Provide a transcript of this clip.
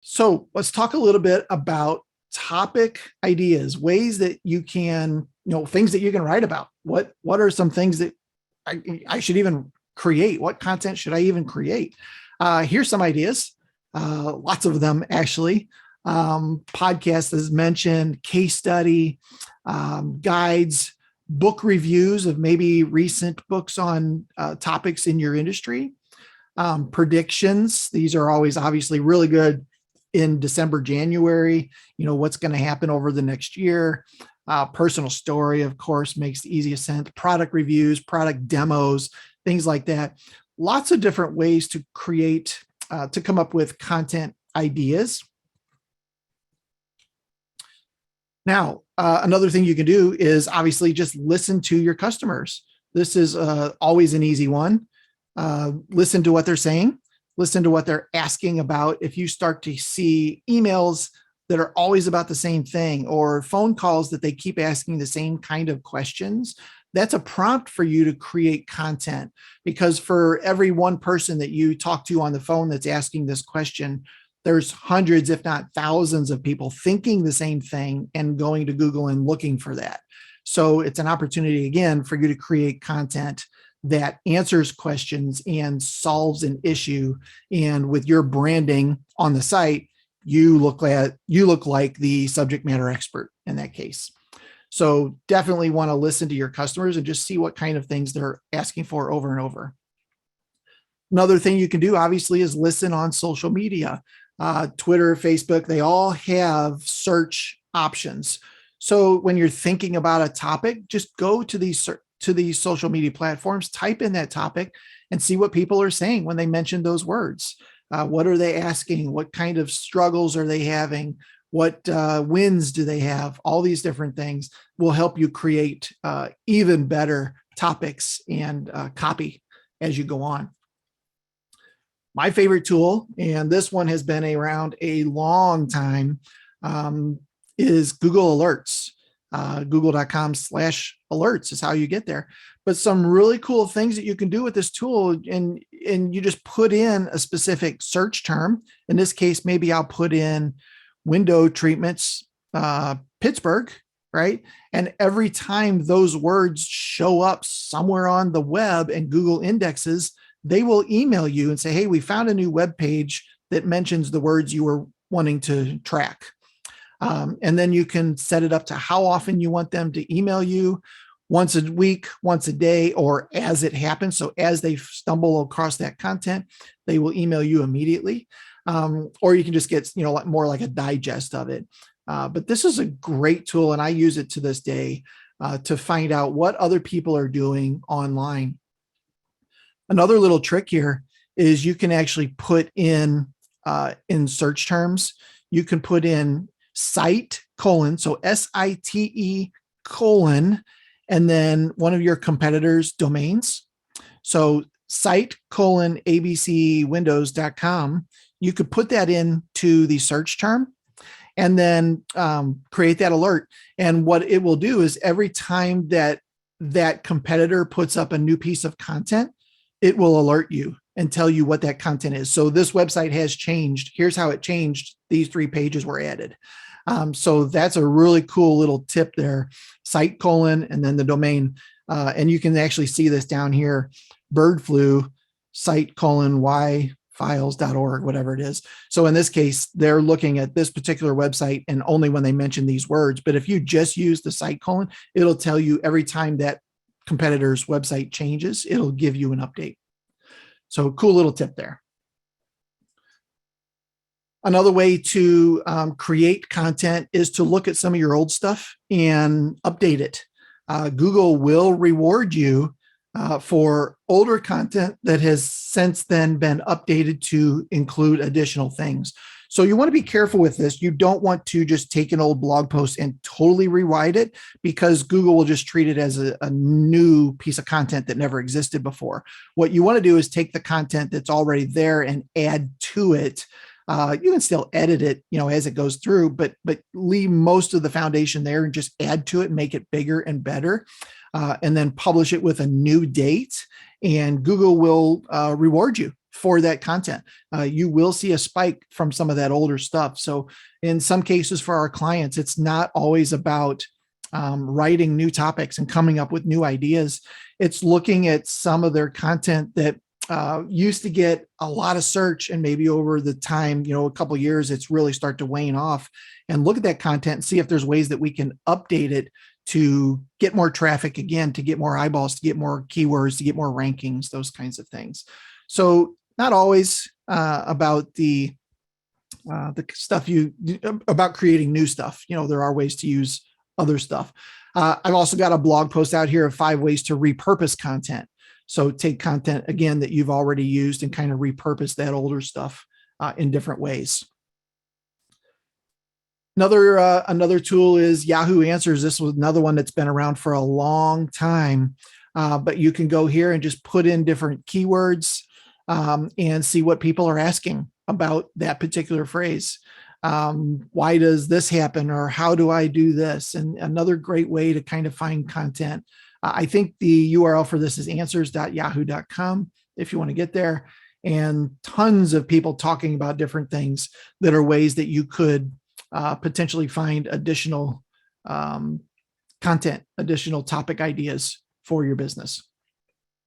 So let's talk a little bit about topic ideas, ways that you can, things that you can write about. What are some things that I should even create? What content should I even create? Here's some ideas. Lots of them actually. Podcast as mentioned, case study, guides, book reviews of maybe recent books on topics in your industry. Predictions. These are always obviously really good in December, January, what's going to happen over the next year. Personal story, of course, makes the easiest sense. Product reviews, product demos, things like that. Lots of different ways to create, to come up with content ideas. Now, another thing you can do is obviously just listen to your customers. This is always an easy one. Listen to what they're saying. Listen to what they're asking about. If you start to see emails that are always about the same thing or phone calls that they keep asking the same kind of questions, that's a prompt for you to create content, because for every one person that you talk to on the phone that's asking this question, there's hundreds, if not thousands of people thinking the same thing and going to Google and looking for that. So it's an opportunity again for you to create content that answers questions and solves an issue. And with your branding on the site, you look like the subject matter expert in that case. So definitely want to listen to your customers and just see what kind of things they're asking for over and over. Another thing you can do obviously is listen on social media. Twitter, Facebook, they all have search options. So when you're thinking about a topic, just go to these social media platforms, type in that topic and see what people are saying when they mention those words. What are they asking? What kind of struggles are they having? What wins do they have? All these different things will help you create even better topics and copy as you go on. My favorite tool, and this one has been around a long time, is Google Alerts. Google.com/alerts is how you get there. But some really cool things that you can do with this tool, and you just put in a specific search term. In this case, maybe I'll put in window treatments, Pittsburgh, right? And every time those words show up somewhere on the web and Google indexes, they will email you and say, hey, we found a new web page that mentions the words you were wanting to track. And then you can set it up to how often you want them to email you, once a week, once a day, or as it happens. So as they stumble across that content, they will email you immediately. Or you can just get, more like a digest of it. But this is a great tool, and I use it to this day to find out what other people are doing online. Another little trick here is you can actually put in search terms, you can put in site : so SITE : and then one of your competitors' domains. So site : abcwindows.com. You could put that into the search term and then create that alert. And what it will do is every time that competitor puts up a new piece of content, it will alert you and tell you what that content is. So this website has changed. Here's how it changed. These 3 pages were added. So that's a really cool little tip there. Site : and then the domain. And you can actually see this down here, bird flu, site : yfiles.org, whatever it is. So in this case, they're looking at this particular website and only when they mention these words. But if you just use the site : it'll tell you every time that competitor's website changes, it'll give you an update. So cool little tip there. Another way to create content is to look at some of your old stuff and update it. Google will reward you for older content that has since then been updated to include additional things. So you want to be careful with this. You don't want to just take an old blog post and totally rewrite it, because Google will just treat it as a new piece of content that never existed before. What you want to do is take the content that's already there and add to it. You can still edit it, as it goes through, but leave most of the foundation there and just add to it and make it bigger and better. And then publish it with a new date, and Google will reward you for that content. You will see a spike from some of that older stuff. So in some cases for our clients, it's not always about writing new topics and coming up with new ideas. It's looking at some of their content that used to get a lot of search, and maybe over the time, a couple of years, it's really start to wane off, and look at that content and see if there's ways that we can update it to get more traffic again, to get more eyeballs, to get more keywords, to get more rankings, those kinds of things. So not always about the stuff about creating new stuff. There are ways to use other stuff. I've also got a blog post out here of 5 ways to repurpose content. So take content, again, that you've already used and kind of repurpose that older stuff in different ways. Another tool is Yahoo Answers. This was another one that's been around for a long time, but you can go here and just put in different keywords and see what people are asking about that particular phrase. Why does this happen? Or how do I do this? And another great way to kind of find content. I think the URL for this is answers.yahoo.com if you want to get there, and tons of people talking about different things that are ways that you could potentially find additional content, additional topic ideas for your business.